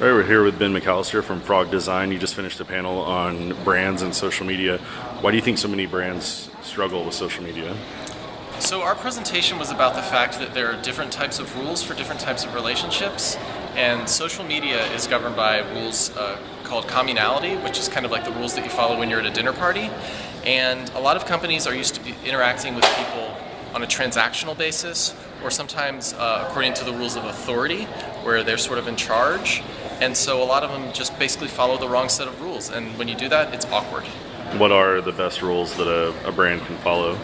All right, we're here with Ben McAllister from Frog Design. You just finished a panel on brands and social media. Why do you think so many brands struggle with social media? So our presentation was about the fact that there are different types of rules for different types of relationships, and social media is governed by rules called communality, which is kind of like the rules that you follow when you're at a dinner party. And a lot of companies are used to interacting with people on a transactional basis, or sometimes according to the rules of authority, where they're sort of in charge. And so a lot of them just basically follow the wrong set of rules, and when you do that, it's awkward. What are the best rules that a brand can follow?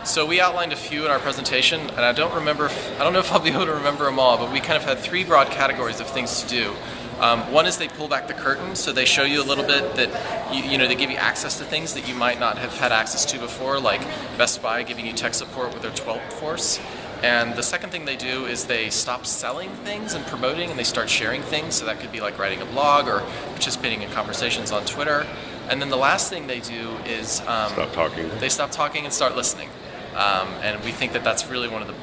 So we outlined a few in our presentation, and I don't know if I'll be able to remember them all, but we kind of had three broad categories of things to do. One is they pull back the curtain, so they show you a little bit that, they give you access to things that you might not have had access to before, like Best Buy giving you tech support with their 12th force. And the second thing they do is they stop selling things and promoting, and they start sharing things. So that could be like writing a blog or participating in conversations on Twitter. And then the last thing they do is stop talking. They stop talking and start listening. And we think that that's really one of the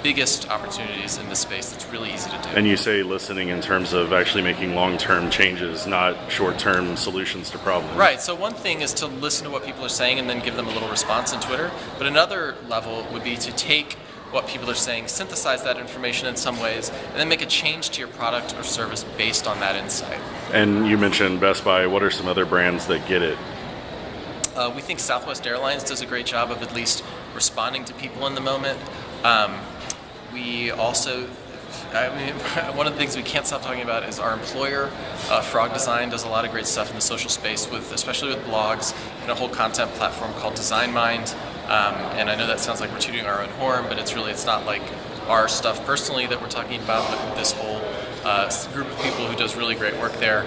biggest opportunities in this space that's really easy to do. And you say listening in terms of actually making long-term changes, not short-term solutions to problems. Right, so one thing is to listen to what people are saying and then give them a little response on Twitter. But another level would be to take what people are saying, synthesize that information in some ways, and then make a change to your product or service based on that insight. And you mentioned Best Buy. What are some other brands that get it? We think Southwest Airlines does a great job of at least responding to people in the moment. We also, one of the things we can't stop talking about is our employer. Frog Design does a lot of great stuff in the social space, especially with blogs and a whole content platform called Design Mind. And I know that sounds like we're tooting our own horn, but it's not like our stuff personally that we're talking about, but this whole group of people who does really great work there.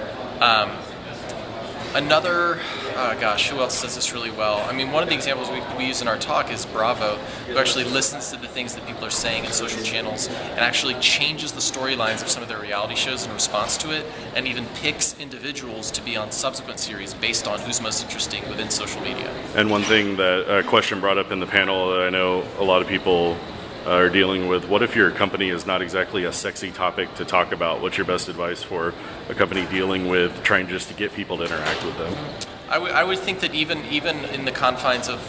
Who else does this really well? One of the examples we use in our talk is Bravo, who actually listens to the things that people are saying in social channels and actually changes the storylines of some of their reality shows in response to it, and even picks individuals to be on subsequent series based on who's most interesting within social media. And one thing that a question brought up in the panel that I know a lot of people are dealing with, what if your company is not exactly a sexy topic to talk about? What's your best advice for a company dealing with trying just to get people to interact with them? I would think that even in the confines of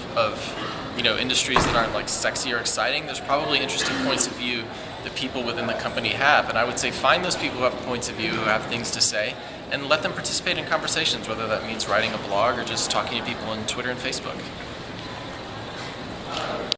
industries that aren't like sexy or exciting, there's probably interesting points of view that people within the company have. And I would say find those people who have points of view, who have things to say, and let them participate in conversations, whether that means writing a blog or just talking to people on Twitter and Facebook.